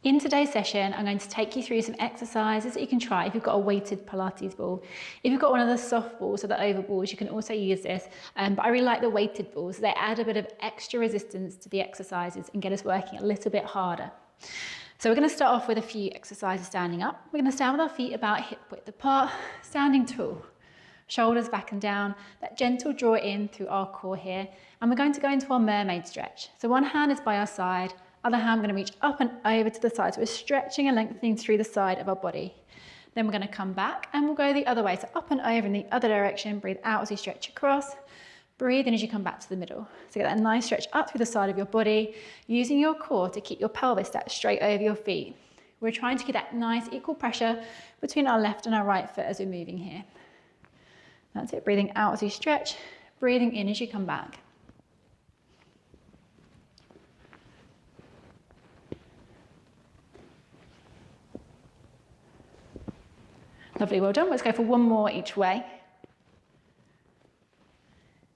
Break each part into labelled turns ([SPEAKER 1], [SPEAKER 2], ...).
[SPEAKER 1] In today's session, I'm going to take you through some exercises that you can try if you've got a weighted Pilates ball. If you've got one of the soft balls or the oval balls, you can also use this, but I really like the weighted balls. They add a bit of extra resistance to the exercises and get us working a little bit harder. So we're going to start off with a few exercises standing up. We're going to stand with our feet about hip width apart, standing tall. Shoulders back and down, that gentle draw in through our core here. And we're going to go into our mermaid stretch. So one hand is by our side, other hand we're going to reach up and over to the side. So we're stretching and lengthening through the side of our body. Then we're going to come back and we'll go the other way. So up and over in the other direction, breathe out as you stretch across. Breathe in as you come back to the middle. So get that nice stretch up through the side of your body, using your core to keep your pelvis stacked straight over your feet. We're trying to get that nice equal pressure between our left and our right foot as we're moving here. That's it, breathing out as you stretch, breathing in as you come back. Lovely, well done. Let's go for one more each way.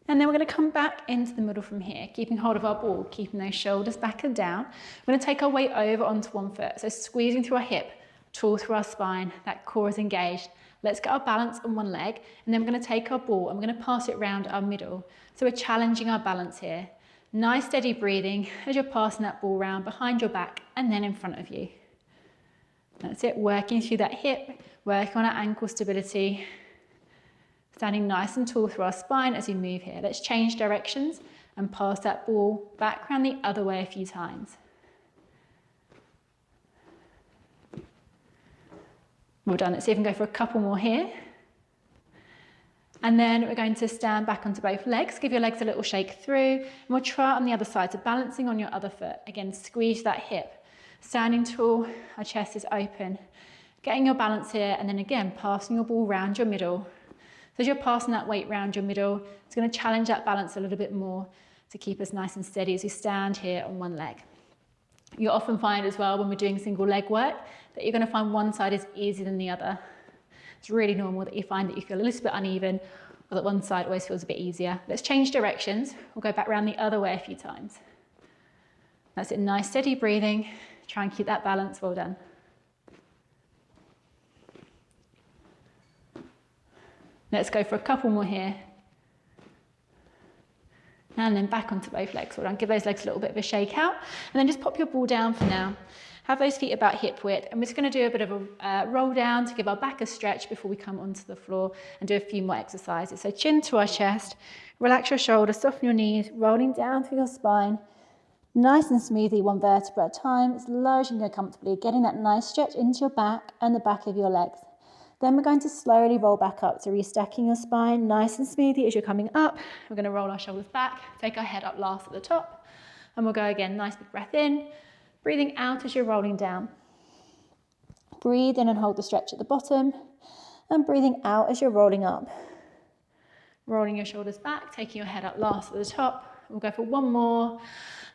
[SPEAKER 1] And then we're going to come back into the middle from here, keeping hold of our ball, keeping those shoulders back and down. We're going to take our weight over onto one foot, so squeezing through our hip, tall through our spine, that core is engaged. Let's get our balance on one leg, and then we're going to take our ball and we're going to pass it round our middle. So we're challenging our balance here. Nice steady breathing as you're passing that ball round behind your back and then in front of you. That's it, working through that hip, working on our ankle stability, standing nice and tall through our spine as we move here. Let's change directions and pass that ball back around the other way a few times. Well done. Let's see if we can go for a couple more here. And then we're going to stand back onto both legs. Give your legs a little shake through. And we'll try on the other side. So balancing on your other foot. Again, squeeze that hip. Standing tall, our chest is open. Getting your balance here, and then again, passing your ball round your middle. So as you're passing that weight round your middle, it's going to challenge that balance a little bit more to keep us nice and steady as we stand here on one leg. You'll often find as well when we're doing single leg work that you're going to find one side is easier than the other. It's really normal that you find that you feel a little bit uneven or that one side always feels a bit easier. Let's change directions. We'll go back around the other way a few times. That's it, nice steady breathing. Try and keep that balance, well done. Let's go for a couple more here. And then back onto both legs. Well done. Give those legs a little bit of a shake out. And then just pop your ball down for now. Have those feet about hip width. And we're just going to do a bit of a roll down to give our back a stretch before we come onto the floor and do a few more exercises. So chin to our chest. Relax your shoulders, soften your knees, rolling down through your spine. Nice and smoothly, one vertebra at a time, as low as you can go comfortably, getting that nice stretch into your back and the back of your legs. Then we're going to slowly roll back up, so restacking your spine nice and smoothly as you're coming up. We're going to roll our shoulders back, take our head up last at the top, and we'll go again, nice big breath in, breathing out as you're rolling down. Breathe in and hold the stretch at the bottom, and breathing out as you're rolling up. Rolling your shoulders back, taking your head up last at the top. We'll go for one more.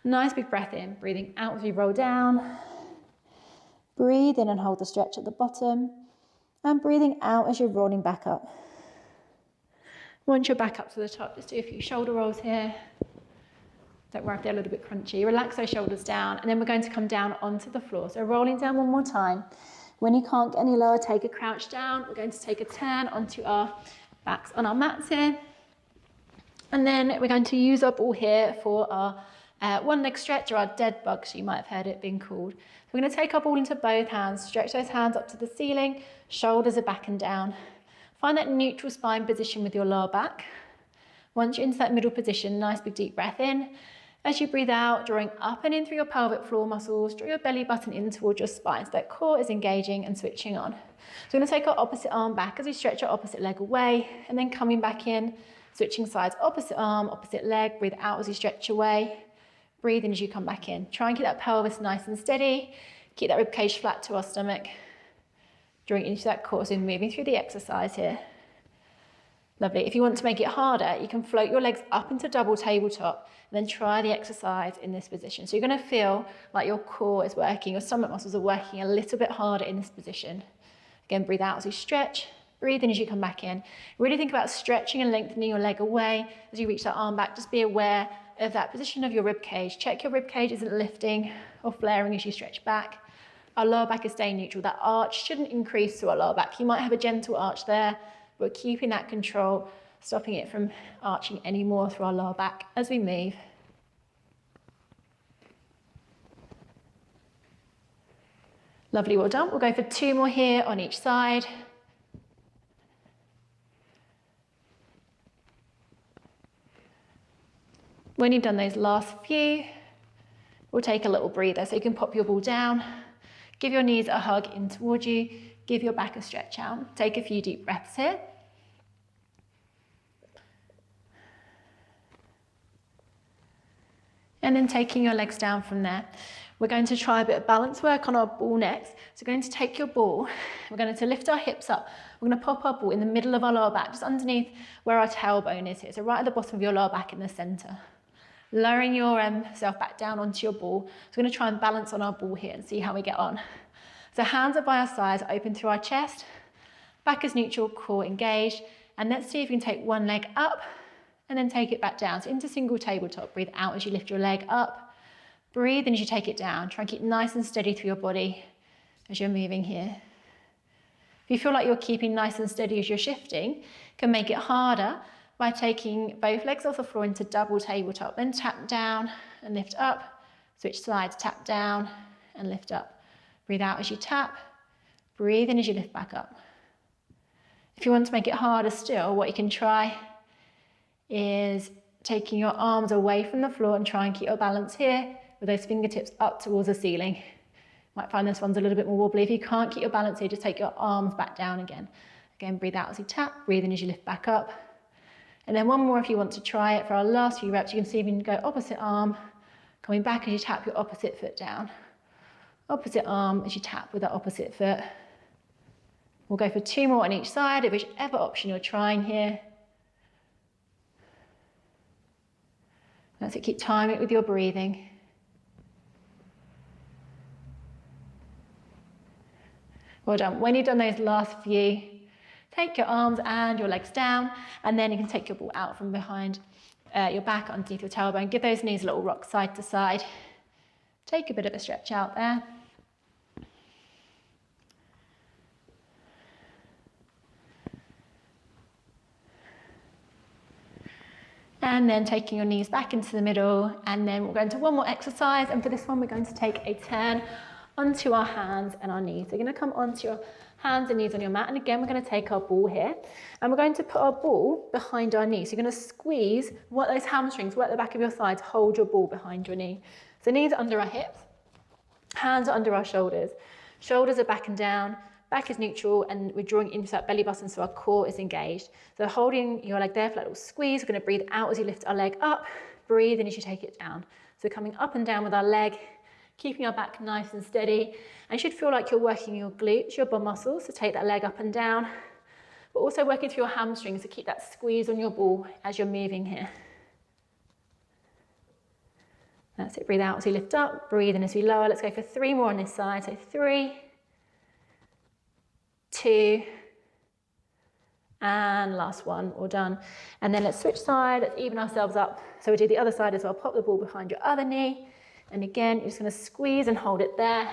[SPEAKER 1] Nice big breath in, breathing out as you roll down. Breathe in and hold the stretch at the bottom. And breathing out as you're rolling back up. Once you're back up to the top, just do a few shoulder rolls here. Don't worry if they're a little bit crunchy. Relax those shoulders down, and then we're going to come down onto the floor. So rolling down one more time. When you can't get any lower, take a crouch down. We're going to take a turn onto our backs on our mats here. And then we're going to use our ball here for our one leg stretch, or our dead bug, so you might have heard it being called. So we're going to take our ball into both hands, stretch those hands up to the ceiling, shoulders are back and down. Find that neutral spine position with your lower back. Once you're into that middle position, nice big deep breath in. As you breathe out, drawing up and in through your pelvic floor muscles, draw your belly button in towards your spine so that core is engaging and switching on. So we're going to take our opposite arm back as we stretch our opposite leg away, and then coming back in, switching sides, opposite arm, opposite leg, breathe out as you stretch away. Breathe in as you come back in. Try and keep that pelvis nice and steady. Keep that ribcage flat to our stomach. Drawing into that core, so moving through the exercise here. Lovely. If you want to make it harder, you can float your legs up into double tabletop and then try the exercise in this position. So you're going to feel like your core is working, your stomach muscles are working a little bit harder in this position. Again, breathe out as you stretch. Breathe in as you come back in. Really think about stretching and lengthening your leg away as you reach that arm back. Just be aware of that position of your rib cage. Check your rib cage isn't lifting or flaring as you stretch back. our lower back is staying neutral. That arch shouldn't increase to our lower back. You might have a gentle arch there, but keeping that control, stopping it from arching any more through our lower back as we move. Lovely, well done. We'll go for 2 more here on each side. When you've done those last few, we'll take a little breather. So you can pop your ball down, give your knees a hug in towards you, give your back a stretch out. Take a few deep breaths here. And then taking your legs down from there. We're going to try a bit of balance work on our ball next. So we're going to take your ball, we're going to lift our hips up. We're going to pop our ball in the middle of our lower back, just underneath where our tailbone is here. So right at the bottom of your lower back in the center. Lowering yourself back down onto your ball. So we're going to try and balance on our ball here and see how we get on. So hands are by our sides, open through our chest. Back is neutral, core engaged. And let's see if you can take one leg up and then take it back down. So into single tabletop. Breathe out as you lift your leg up. Breathe in as you take it down. Try and keep nice and steady through your body as you're moving here. If you feel like you're keeping nice and steady as you're shifting, you can make it harder by taking both legs off the floor into double tabletop. Then tap down and lift up. Switch sides, tap down and lift up. Breathe out as you tap. Breathe in as you lift back up. If you want to make it harder still, what you can try is taking your arms away from the floor and try and keep your balance here with those fingertips up towards the ceiling. Might find this one's a little bit more wobbly. If you can't keep your balance here, just take your arms back down again. Again, breathe out as you tap, breathe in as you lift back up. And then one more if you want to try it. For our last few reps, you can see if you can go opposite arm, coming back as you tap your opposite foot down. Opposite arm as you tap with that opposite foot. We'll go for 2 more on each side, of whichever option you're trying here. That's it, keep timing it with your breathing. Well done. When you've done those last few, take your arms and your legs down, and then you can take your ball out from behind your back underneath your tailbone. Give those knees a little rock side to side. Take a bit of a stretch out there. And then taking your knees back into the middle, and then we're going to one more exercise, and for this one we're going to take a turn onto our hands and our knees. So you're going to come onto your hands and knees on your mat, and again we're going to take our ball here, and we're going to put our ball behind our knee. So you're going to squeeze, work those hamstrings, work the back of your thighs, hold your ball behind your knee. So knees are under our hips, hands are under our shoulders. Shoulders are back and down, back is neutral, and we're drawing into that belly button so our core is engaged. So holding your leg there for a little squeeze, we're going to breathe out as you lift our leg up, breathe in as you take it down. So coming up and down with our leg, keeping our back nice and steady, and you should feel like you're working your glutes, your bum muscles, so take that leg up and down, but also working through your hamstrings to keep that squeeze on your ball as you're moving here. That's it, breathe out as we lift up, breathe in as we lower. Let's go for 3 more on this side. So 3, 2, and last one, all done. And then let's switch side, let's even ourselves up. So we do the other side as well. Pop the ball behind your other knee. And again, you're just going to squeeze and hold it there.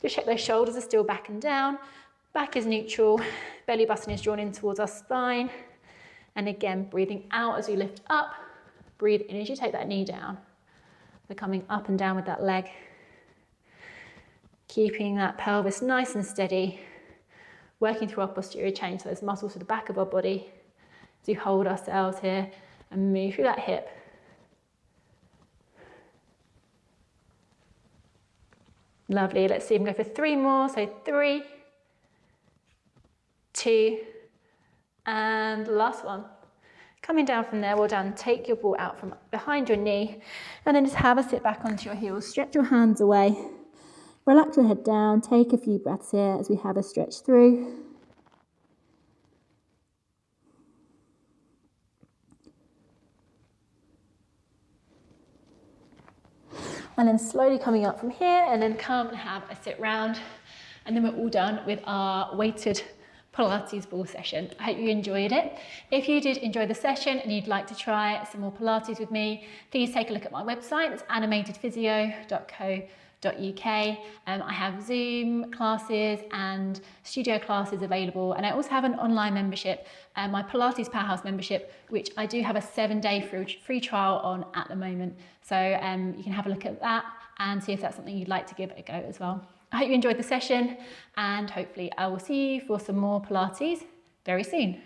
[SPEAKER 1] Just check those shoulders are still back and down. Back is neutral, belly button is drawn in towards our spine. And again, breathing out as we lift up. Breathe in as you take that knee down. We're coming up and down with that leg. Keeping that pelvis nice and steady. Working through our posterior chain, so those muscles to the back of our body. As we hold ourselves here and move through that hip. Lovely, let's see if we can go for 3 more. So 3, 2, and last one. Coming down from there, well done. Take your ball out from behind your knee, and then just have a sit back onto your heels. Stretch your hands away. Relax your head down. Take a few breaths here as we have a stretch through. And then slowly coming up from here, and then come and have a sit round. And then we're all done with our weighted Pilates ball session. I hope you enjoyed it. If you did enjoy the session and you'd like to try some more Pilates with me, please take a look at my website. It's animatedphysio.co.uk. I have Zoom classes and studio classes available, and I also have an online membership, my Pilates Powerhouse membership, which I do have a 7-day free trial on at the moment. So you can have a look at that and see if that's something you'd like to give it a go as well. I hope you enjoyed the session, and hopefully I will see you for some more Pilates very soon.